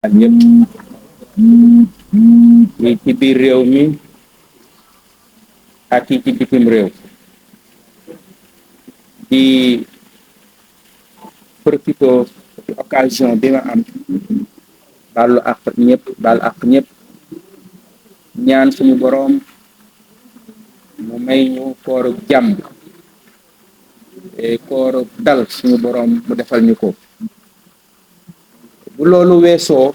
ak ñëpp yi ci biir réew mi ak yi ci bitim réew di profito ci occasion bi ma am baalu ak ñëpp ñaan suñu boroom mu may ñu kooru jàmm kooru dal suñu boroom mu defal ñu ko bu loolu weesoo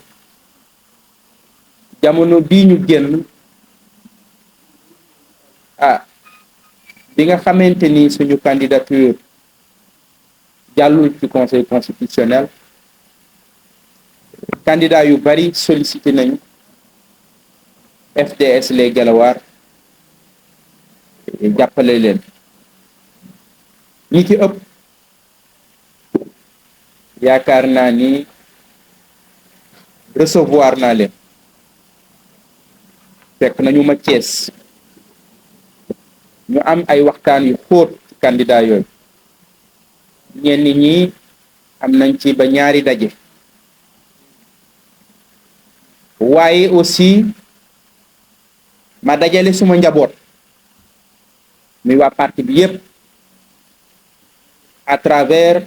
jamono bii ñu génn bi nga xamante ni suñu candidature jàllul ci conseil constitutionnel candidat yu bari sollicité nañu FDS les Guelwaar jàppale leen ñi ci ëpp yaakaar naa ni recevoir naa leen fekk nañu ma Thiès ñu am ay waxtaan yu xóot ci candidat yooyu ñenn ñi am nañ ci ba ñaari daje waaye aussi ma dajale suma njaboot muy waa parti bi yépp à travers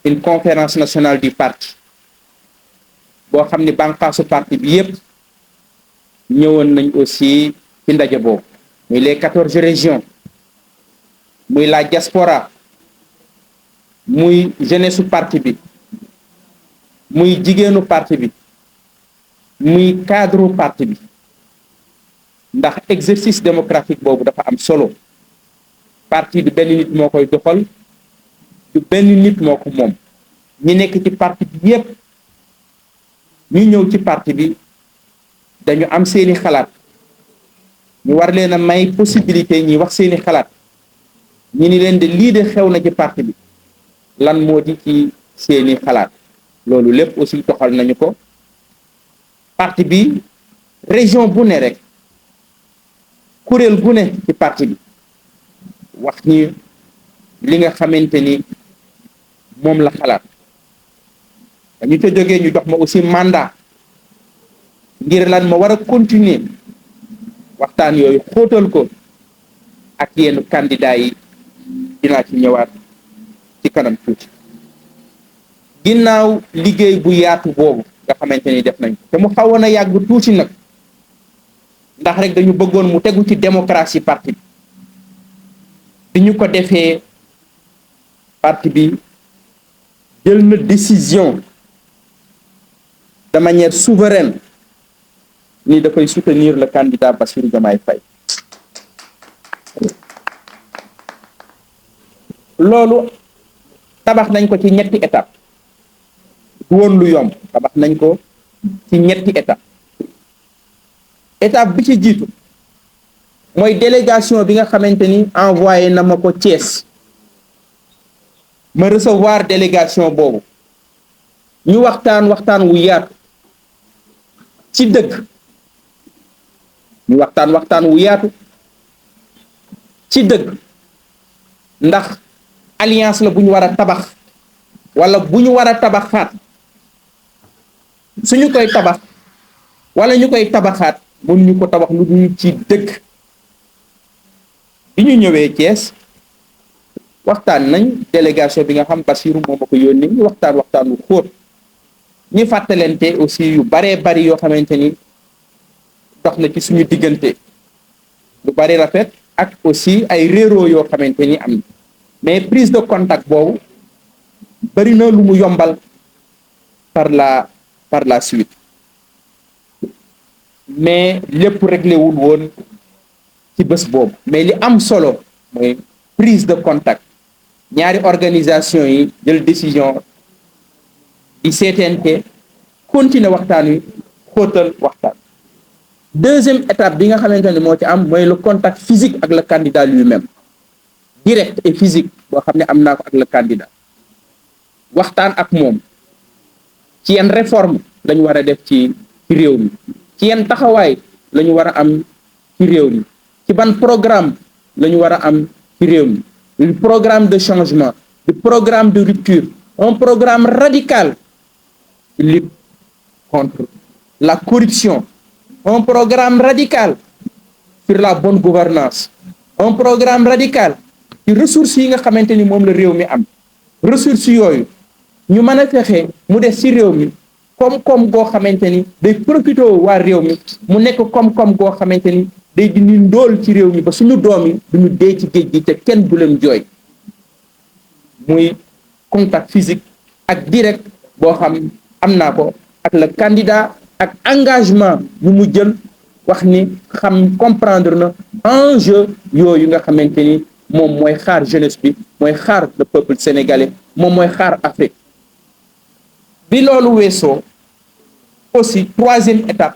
une conférence nationale du parti boo xam ni bànqaasu parti bi yépp ñëwoon nañ aussi ci ndaje boobu muy les 14 régions muy la diaspora muy jeunesse su parti bi muy jigéenu parti bi muy cadre parti bi ndax exercice démocratique boobu dafa am solo parti du benn nit moo koy doxal du benn nit moo ko moom ñi nekk ci parti bi yépp ñu ñëw ci parti bi dañu am seeni xalaat ñu war leen a may possibilité ñi wax seeni xalaat ñi ni leen de lii de xew na ci parti bi lan moo di ci seeni xalaat loolu lépp aussi doxal nañu ko parti bi région bu ne rek kuréel gu ne ci parti bi wax ñi li nga xamante ni moom la xalaat dañu ca jógee ñu jox ma aussi mandat ngir lan ma war a continuer waxtaan yooyu xóotal ko ak yenn candidat yi dinaa ci ñëwaat ci kanam tuuti ginnaaw liggéey bu yaatu boobu nga xamante ni def nañ te mu xawoon a yàgg tuuti nag ndax rek dañu bëggoon mu tegu ci démocratie parti bi ñu ko defee parti bi jël na décision de manière souveraine ni dafay soutenir le candidat Bassirou Diomaye Faye loolu tabax nañ ko ci ñetti étape du woon lu yomb tabax nañ ko ci ñetti étape bi ci jiitu mooy délégation bi nga xamante ni envoyé na ma ko Thiès ma recevoir délégation boobu ñu waxtaan wu yaatu ci dëgg ñu waxtaan wu yaatu ci dëgg ndax alliance la bu ñu war a tabax wala bu ñu war a tabaxaat suñu koy tabax wala ñu koy tabaxaat mun ñu ko tabax lu dul ci dëgg bi ñu ñëwee Thiès waxtaan nañ délégation bi nga xam Bassirou moo ma ko yónni ñu waxtaan wu xóot ñi fàttalente aussi yu baree bari yoo xamante ni dox na ci suñu diggante lu bari rafet ak aussi ay réeroo yoo xamante ni am na mais prise de contact boobu bari na lu mu yombal par la suite mais lépp réglé wul woon ci bés boobu mais li am solo mooy prise de contact ñaari organisation yi jël décision di seetente continuer waxtaan wi xóotal waxtaan deuxième étape bi nga xamante ne moo ci am mooy le contact physique ak le candidat lui-même direct et physique boo xam ne am naa ko ak le candidat waxtaan ak moom ci yenn réforme lañu war a def ci réew mi ci yenn taxawaay lañu war a am ci réew mi ci ban programme lañu war a am ci réew mi un programme de changement un programme de rupture un programme radical lutte contre la corruption, un programme radical sur la bonne gouvernance, un programme radical ci ressources yi nga xamante ni moom la réew mi am. ressources yooyu ñu mën a fexe mu des ci réew mi koom-koom goo xamante ni day profité waa réew mi mu nekk koom-koom goo xamante ni day dindi ndóol ci réew mi ba suñu doom yi duñu dee ci géej gi te kenn du leen jooy. muy contact physique ak direct boo xam am naa ko ak le candidat ak engagement yu mu jël wax ni xam comprendre na enjeu yooyu nga xamante ni moom mooy xaar jeunesse bi mooy xaar le peuple sénégalais moom mooy xaar Afrique. bi loolu weesoo aussi troisième étape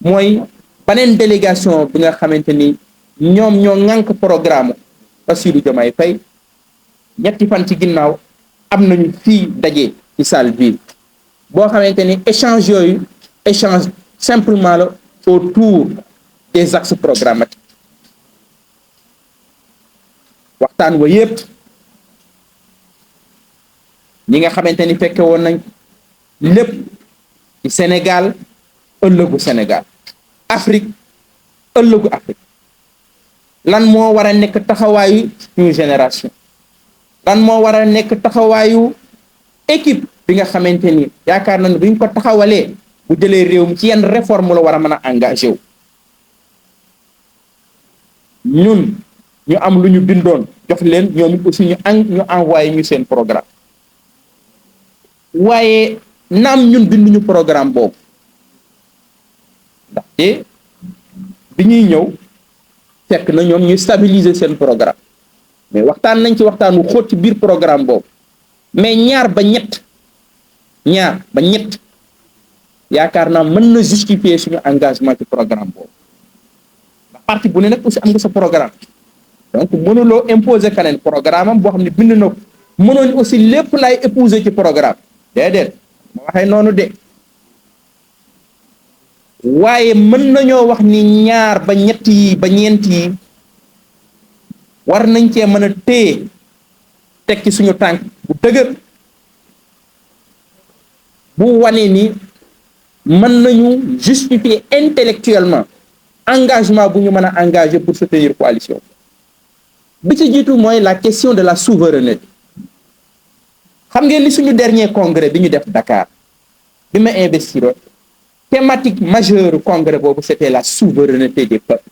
mooy beneen délégation bi nga xamante ni ñoom ñoo ŋànk programme Bassirou Diomaye Faye ñetti fan ci ginnaaw am nañu fii daje ci salle bi boo xamante ni échange yooyu échange simplement la autour des axes programmatiques. waxtaan wa yépp ñi nga xamante ni fekke woon nañ lépp ci Sénégal ëllëgu Sénégal, Afrique ëllëgu Afrique, lan moo war a nekk taxawaayu suñu génération, lan moo war a nekk taxawaayu équipe bi nga xamante ni yaakaar nañu buñ ko taxawalee bu jëlee réew mi ci yenn réforme la war a mën a engagé wu. ñun ñu am lu ñu bindoon jox leen ñoom it aussi ñu envoyé ñu seen programme, waaye naam ñun binduñu programme boobu ndaxte bi ñuy ñëw fekk na ñoom ñu stabiliser seen programme, mais waxtaan nañ ci waxtaan wu xóot ci biir programme boobu, mais ñaar ba ñett yaakaar naa mën na justifier suñu engagement ci programme boobu. ndax parti bu ne nag aussi am nga sa programme, donc mënuloo imposer keneen programme am boo xam ne bind na ko mënoon aussi lépp lay épouser ci programme déedéet ma waxee noonu de, waaye mën nañoo wax ni ñaar ba ñett yi ba ñeent yi war nañ cee mën a téye tekki suñu tànk bu dëgër bu wane ni mën nañu justifier intellectuellement engagement bu ñu mën a engager pour soutenir coalition bi ci jiitu mooy la question de la souveraineté. xam ngeen ni suñu dernier congrès bi ñu def Dakar bi ma investiroon thématique majeure congrès boobu c'était la souveraineté des peuples.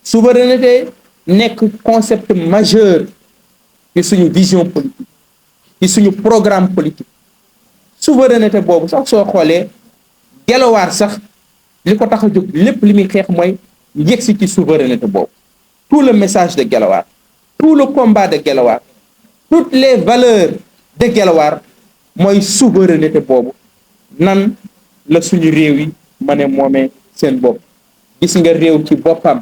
Souveraineté nekk concept majeur ci suñu vision politique ci suñu programme politique. Souveraineté boobu sax soo xoolee Gelawaar sax li ko tax a jóg lépp li muy xeex mooy yegsi ci souveraineté boobu. Tout le message de Gelawaar, tout le combat de Gelawaar, toutes les valeurs de Gelawaar mooy souveraineté boobu, nan la suñu réew yi mën a moomee seen bopp. gis nga réew ci boppam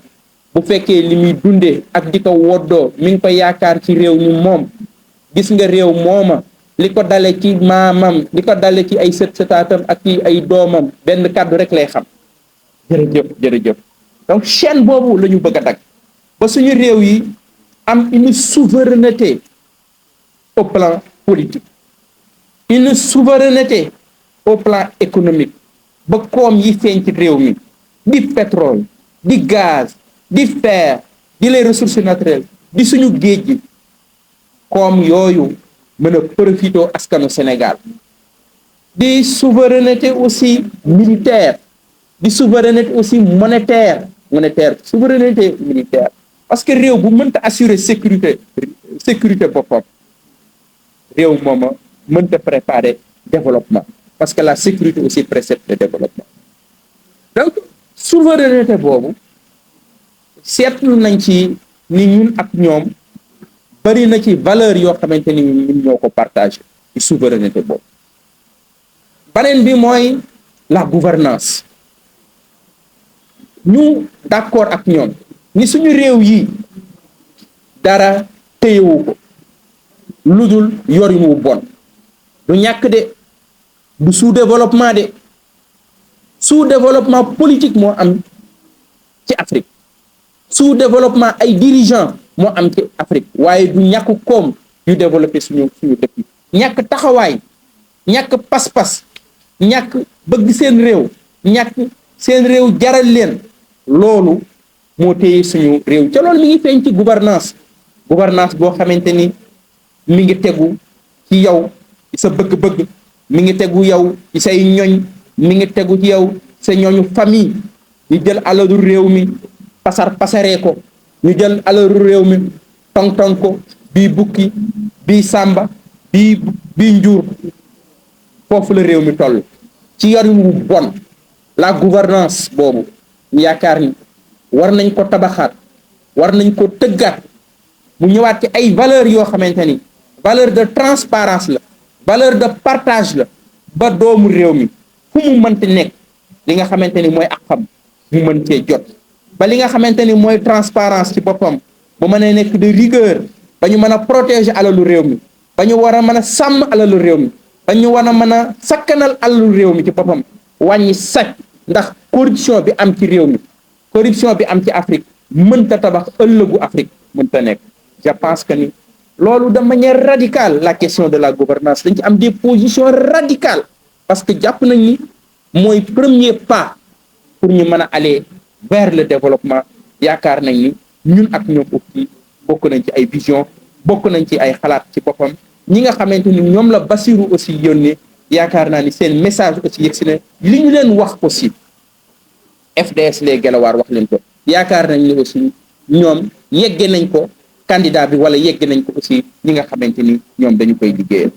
bu fekkee li muy dundee ak di ko woddoo mi ngi ko yaakaar ci réew ñu moom, gis nga réew mooma li ko dale ci maamam li ko dale ci ay sët sëtaatam ak ci ay doomam benn kàddu rek lay xam, jërëjëf. Donc chaîne boobu la ñu bëgg a dagg ba suñu réew yi am une souveraineté au plan politique, une souveraineté au plan économique, ba koom yi feeñ ci réew mi di pétrole di gaz di fer di les ressources naturelles di suñu géej gi koom yooyu mën a profité askanu Sénégal. Di souveraineté aussi militaire, di souveraineté aussi monétaire souveraineté militaire, parce que réew bu mënta assurer sécurité boppam réew mooma mënta préparer développement, parce que la sécurité aussi précède le développement. Donc souveraineté boobu seetlu nañ ci ni ñun ak ñoom bari na ci valeur yoo xamante ni ñun ñoo ko partagé ci souveraineté boobu. beneen bi mooy la gouvernance, ñu d'accord ak ñoom ni suñu réew yi dara téyewu ko lu dul yorin wu bon, du ñàkk de, du sous-développement de, sous-développement politique moo am ci Afrique, sous-développement ay dirigeants moo am ci Afrique, waaye du ñàkk koom yu développé suñu dëkk yi, ñàkk taxawaay ñàkk pas-pas ñàkk bëgg seen réew ñàkk seen réew jaral leen loolu moo téye suñu réew ca loolu mi ngi feeñ ci gouvernance boo xamante ni mi ngi tegu ci yow ci sa bëgg-bëgg mi ngi tegu yow ci say ñoñ mi ngi tegu ci yow sa ñooñu famille ñu jël alalu réew mi pasaree ko ñu jël alalu réew mi tong ko bii bukki bii sàmba bii njuur foofu la réew mi toll ci yorin wu bon la gouvernance boobu ñu yaakaar ni war nañ ko tabaxaat war nañ ko tëggaat mu ñëwaat ci ay valeur yoo xamante ni valeur de transparence la valeur de partage la ba doomu réew mi fu mu mënti nekk li nga xamante ni mooy ak xam mu mën cee jot ba li nga xamante ni mooy transparence ci boppam bu mën a nekk de rigueur ba ñu mën a protéger alalu réew mi ba ñu war a mën a sàmm alalu réew mi ba ñu war a mën a sakkanal alalu réew mi ci boppam wàññi sàcc ndax corruption bi am ci réew mi corruption bi am ci Afrique mënta tabax ëllëgu Afrique mënta nekk je pense que ni loolu de manière radicale la question de la gouvernance dañ ci am des positions radicales parce que jàpp nañ ni mooy premier pas pour ñu mën a aller vers le développement yaakaar nañ ni ñun ak ñoom aussi bokk nañ ci ay vision bokk nañ ci ay xalaat ci boppam ñi nga xamante ni ñoom la Bassirou aussi yónnee yaakaar naa ni seen message aussi yegg si ne li ñu leen wax aussi FDS les Guelwaar wax leen ko yaakaar nañ ni aussi ñoom yegge nañ ko candidat bi wala yegg nañ ko aussi ñi nga xamante ni ñoom dañu koy liggéeyal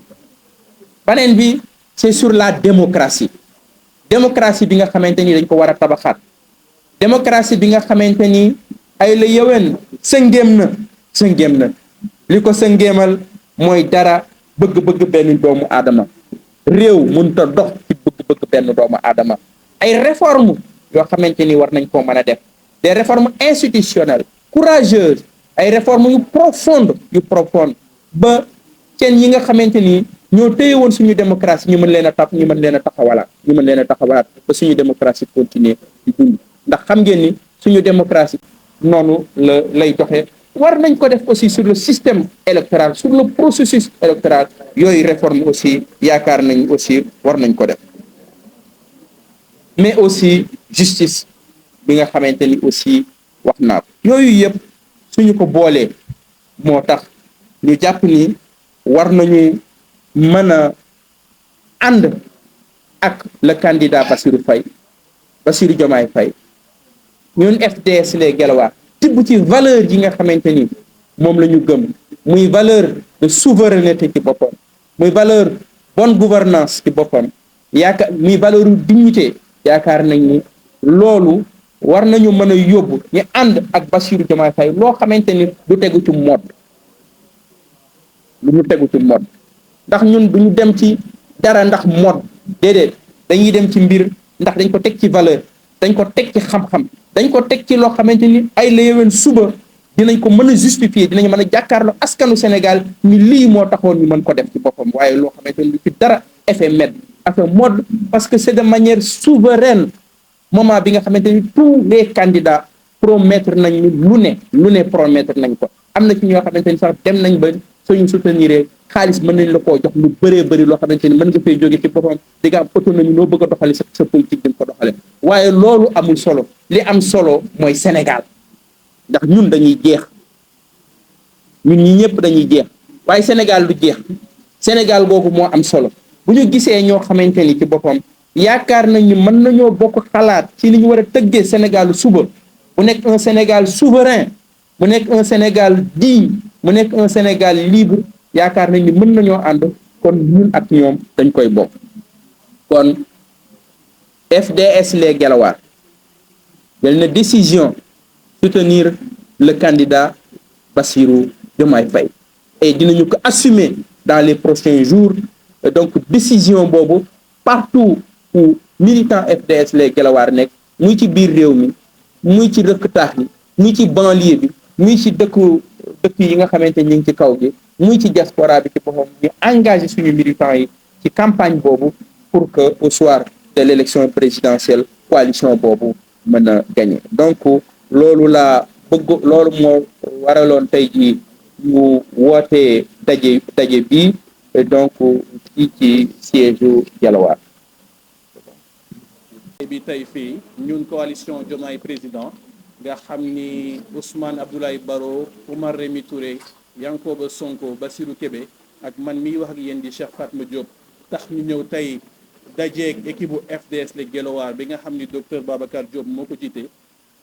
beneen bi c'est sur la démocratie bi nga xamante ni dañ ko war a tabaxaat démocratie bi nga xamante ni ay la yëwen sëngéem na li ko sëngéemal mooy dara bëgg-bëgg benn doomu aadama réew mënta dox ci bëgg-bëgg benn doomu aadama ay réformes yoo xamante ni war nañ koo mën a def des réformes institutionnelles courageuses ay réformes yu profonde ba seen yi nga xamante ni ñoo téye woon suñu démocratie ñu mën leen a taxawalaat ba suñu démocratie continuer di dund ndax xam ngeen ni suñu démocratie noonu lay doxee war nañ ko def aussi sur le système électoral sur le processus électoral yooyu réforme aussi yaakaar nañ aussi war nañ ko def mais aussi justice bi nga xamante ni aussi wax naa ko yooyu yëpp suñu ko boolee moo tax ñu jàpp ni war nañu mën a ànd ak le candidat Bassirou Diomaye Faye ñun FDS les Guelwaar tibb ci valeur yi nga xamante ni moom la ñu gëm muy valeur de souveraineté ci boppam muy valeur bonne gouvernance ci boppam muy valeur dignité yaakaar nañ ni loolu war nañu mën a yóbbu ñu ànd ak Bassirou Diomaye Faye loo xamante ni du tegu ci mode ndax ñun duñu dem ci dara ndax mode déedéet dañuy dem ci mbir ndax dañ ko teg ci valeur dañ ko teg ci xam-xam dañ ko teg ci loo xamante ni ay la yeween suba dinañ ko mën a justifier dinañ mën a jàkkaarloo askanu Sénégal ni lii moo taxoon ñu mën ko def ci boppam waaye loo xamante ni ci dara effet mode parce que c'est de manière souveraine moment bi nga xamante ni tous les candidats promettre nañ lu ne promettre nañ ko am na ci ñoo xamante ni sax dem nañ ba suñu soutenir xaalis mën nañ la koo jox lu bëree bëri loo xamante ni mën nga fay jóge ci boppam di nga am autonomie noo bëgg a doxale sa politique di nga ko doxale waaye loolu amul solo li am solo mooy Sénégal ndax ñun dañuy jeex ñun ñi ñëpp dañuy jeex waaye Sénégal du jeex Sénégal googu moo am solo bu ñu gisee ñoo xamante ni ci boppam yaakaar nañu mën nañoo bokk xalaat ci li ñu war a tëggee Sénégal suba mu nekk un Sénégal souverain mu nekk un Sénégal digne mu nekk un Sénégal libre yaakaar nañ ni mën nañoo ànd kon ñun ak ñoom dañ koy bokk kon FDS les Guelwaar jël na décision soutenir le candidat Bassirou Diomaye Faye et dinañu ko assumer dans les prochains jours donc décision boobu partout où militant FDS les Guelwaar nekk muy ci biir réew mi muy ci dëkk taax yi muy ci banlieue bi muy ci dëkk yi nga xamante ñu ngi ci kaw gi muy ci diaspora bi ci boppam ñu engagé suñu militants yi ci campagne boobu pour que au soir de l'élection présidentielle coalition boobu mën a gagner donc loolu moo waraloon tey jii ñu wootee daje bii et donc fii ci siège u Guelwaar. bi tey fii ñun coalition Diomaye Président nga xam ni Ousmane Abdoulaye Baro, Oumar Rémy Touré, Yankoba Sonko, Bassirou Kébé ak man miy wax ak yéen di Cheikh Fatma Diop tax ñu ñëw tey dajeeg équipe bu FDS les Guelwaar bi nga xam ni docteur Babacar Diop moo ko jiite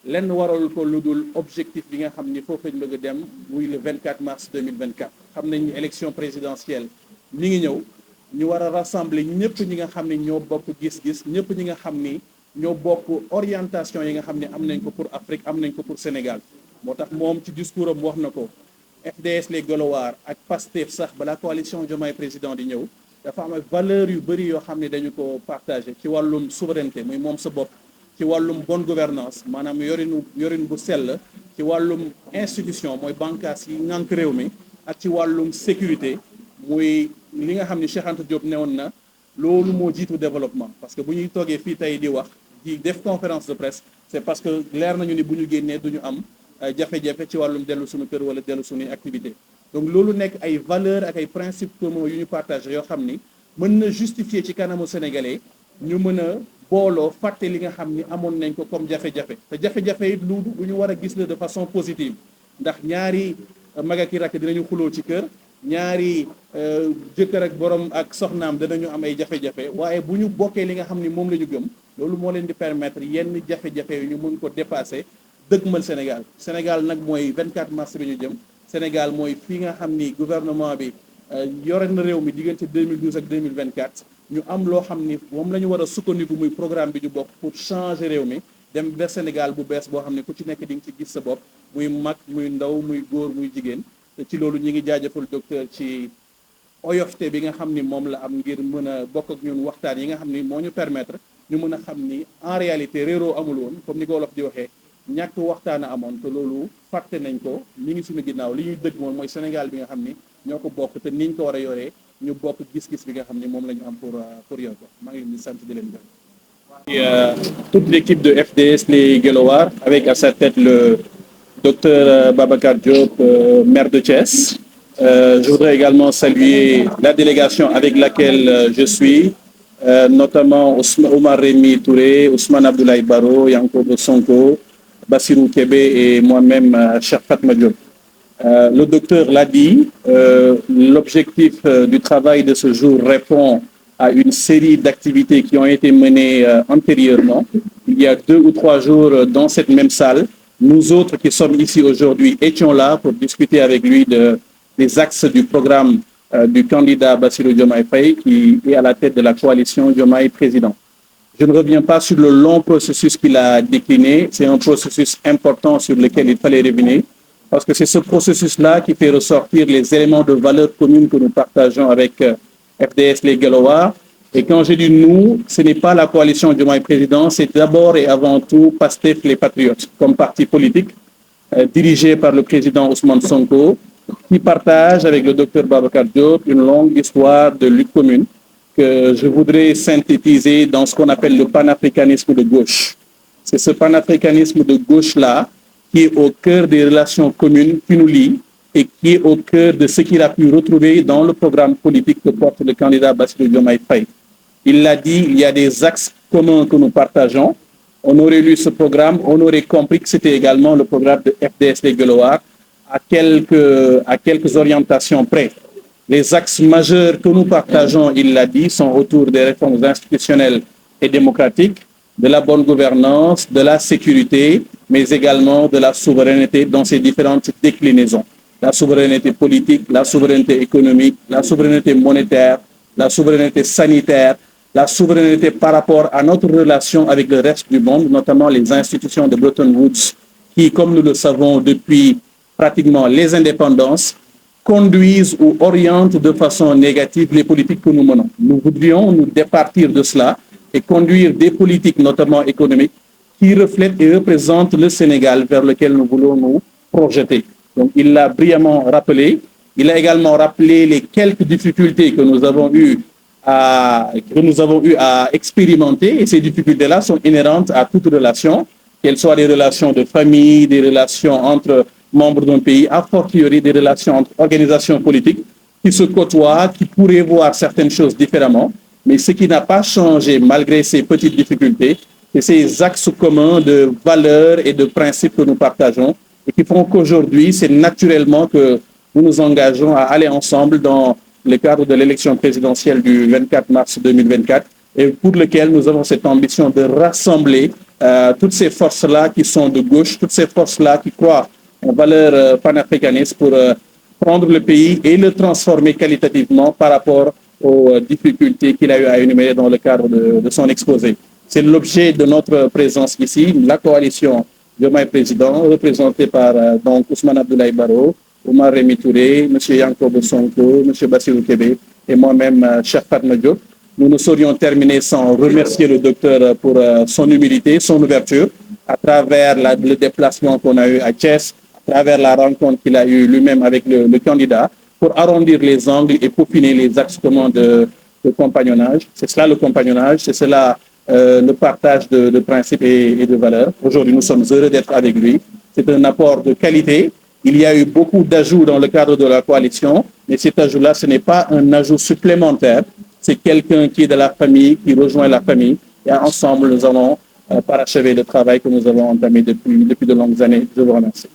lenn waral ko lu dul objectif bi nga xam ni foofu lañ bëgg a dem muy le 24 mars 2024 xam nañ ni élection présidentielle mi ngi ñëw ñu war a rassembler ñëpp ñi nga xam ni ñoo bokk gis-gis ñëpp ñi nga xam ni ñoo bokk orientation yi nga xam ne am nañ ko pour Afrique am nañ ko pour Sénégal moo tax moom ci discours am wax na ko FDS les Guelwaar ak PASTEF sax balaa coalition Diomaye Président di ñëw dafa am ay valeurs yu bëri yoo xam ne dañu ko partagé ci wàllum souveraineté muy moom sa bopp ci wàllum bonne gouvernance maanaam yorin bu sell ci wàllum institution mooy bànqaas yi ngànk réew mi ak ci wàllum sécurité muy li nga xam ne Cheikh Anta Diop newoon na loolu moo jiitu développement parce que bu ñuy toogee fii tey di wax di def conférence de presse c'est parce que leer nañu ni bu ñu génnee du ñu am jafe-jafe ci wàllum dellu suñu kër wala dellu suñuy activité donc loolu nekk ay valeurs ak ay principes communs yu ñu partagé yoo xam ni mën na justifier ci kanamu sénégalais ñu mën a booloo fàtte li nga xam ni amoon nañ ko comme jafe-jafe te jafe-jafe it lu ñu war a gis la de façon positive ndax ñaari mag ak i rakk dinañu xuloo ci kër ñaari jëkkër ak borom ak soxnaam danañu am ay jafe-jafe waaye bu ñu bokkee li nga xam ni moom la ñu gëm loolu moo leen di permettre yenn jafe-jafe yu ñu mën ko dépasser dëgmal Sénégal nag mooy 24 mars bi ñu jëm Sénégal mooy fii nga xam ni gouvernement bi yore na réew mi diggante 2012 ak 2024 ñu am loo xam ni moom la ñu war a sukkandiku muy programme bi ñu bokk pour changer réew mi dem vers Sénégal bu bees boo xam ne ku ci nekk di nga ci gis sa bopp muy mag muy ndaw muy góor muy jigéen te ci loolu ñi ngi jaajëfal docteur ci oyofte bi nga xam ni moom la am ngir mën a bokk ak ñun waxtaan yi nga xam ni moo ñu permettre ñu mën a xam ni en réalité réeroo amul woon comme ni ko wolof di waxee ñàkk waxtaan a amoon te loolu fàtte nañ ko mi ngi suñu ginnaaw li ñuy dëgg moom mooy Sénégal bi nga xam ni ñoo ko bokk te niñ ko war a yoree ñu bokk gis-gis bi nga xam ni moom la ñu am pour yor ko maa ngi leen di sant di leen gërëm. Toute l'équipe de FDS les Guelwaar avec à sa tête le docteur Babacar Diop, maire de Thiès. Je voudrais également saluer la délégation avec laquelle je suis, notamment Oumar Rémy Touré, Ousmane Abdoulaye Baro, Yankoba Sonko, Bassirou Kébé et moi-même, Cheikh Fatma Diop. Le docteur l'a dit, l'objectif du travail de ce jour répond à une série d'activités qui ont été menées antérieurement. Il y a 2 ou 3 jours dans cette même salle, nous autres qui sommes ici aujourd'hui étions là pour discuter avec lui des axes du programme du candidat Bassirou Diomaye Faye qui est à la tête de la coalition Diomaye Président. Je ne reviens pas sur le long processus qu'il a décliné, c'est un processus important sur lequel il fallait revenir parce que c'est ce processus-là qui fait ressortir les éléments de valeur commune que nous partageons avec FDS les Guelwaar. Et quand je dis nous, ce n'est pas la coalition Diomaye Président, c'est d'abord et avant tout PASTEF les Patriotes, comme parti politique dirigé par le président Ousmane Sonko, qui partage avec le docteur Babacar Diop une longue histoire de lutte commune que je voudrais synthétiser dans ce qu'on appelle le panafricanisme de gauche. C'est ce panafricanisme de gauche-là qui est au cœur des relations communes qui nous lient et qui est au cœur de ce qu'il a pu retrouver dans le programme politique que porte le candidat Bassirou Diomaye Faye. Il l'a dit, il y a des axes communs que nous partageons. On aurait lu ce programme, on aurait compris que c'était également le programme de FDS les Guelwaar à quelques orientations près. Les axes majeurs que nous partageons, il l'a dit, sont autour des réformes institutionnelles et démocratiques, de la bonne gouvernance, de la sécurité, mais également de la souveraineté dans ses différentes déclinaisons. La souveraineté politique, la souveraineté économique, la souveraineté monétaire, la souveraineté sanitaire, la souveraineté par rapport à notre relation avec le reste du monde, notamment les institutions de Bretton Woods, qui, comme nous le savons depuis pratiquement les indépendances, conduisent ou orientent de façon négative les politiques que nous menons. Nous voudrions nous départir de cela et conduire des politiques, notamment économiques, qui reflètent et représentent le Sénégal vers lequel nous voulons nous projeter. Donc, il l'a brillamment rappelé. Il a également rappelé les quelques difficultés que nous avons eues à expérimenter. Et ces difficultés-là sont inhérentes à toute relation, qu'elles soient des relations de famille, des relations entre membres d'un pays, a fortiori des relations entre organisations politiques. qui se côtoient, qui pourraient voir certaines choses différemment. Mais ce qui n'a pas changé malgré ces petites difficultés, c'est ces axes communs de valeurs et de principes que nous partageons et qui font qu'aujourd'hui, c'est naturellement que nous nous engageons à aller ensemble dans le cadre de l'élection présidentielle du 24 mars 2024 et pour lequel nous avons cette ambition de rassembler toutes ces forces-là qui sont de gauche, toutes ces forces-là qui croient en valeurs panafricanistes pour prendre le pays et le transformer qualitativement par rapport aux difficultés qu'il a eu à énumérer dans le cadre de son exposé. C'est l'objet de notre présence ici, la coalition Diomaye Président, représentée par donc Ousmane Abdoulaye Barrow, Oumar Rémy Touré, M. Yankoba Sonko, M. Bassirou Kébé et moi-même, Cheikh Fatma Diop. Nous ne saurions terminer sans remercier le docteur pour son humilité, son ouverture, à travers le déplacement qu'on a eu à Thiès, à travers la rencontre qu'il a eue lui-même avec le candidat, pour arrondir les angles et peaufiner les axes communs de compagnonnage. C'est cela le compagnonnage, c'est cela le partage de principes et de valeurs. Aujourd'hui, nous sommes heureux d'être avec lui. C'est un apport de qualité. Il y a eu beaucoup d'ajouts dans le cadre de la coalition, mais cet ajout-là, ce n'est pas un ajout supplémentaire. C'est quelqu'un qui est de la famille, qui rejoint la famille. Et ensemble, nous allons parachever le travail que nous avons entamé depuis de longues années. Je vous remercie.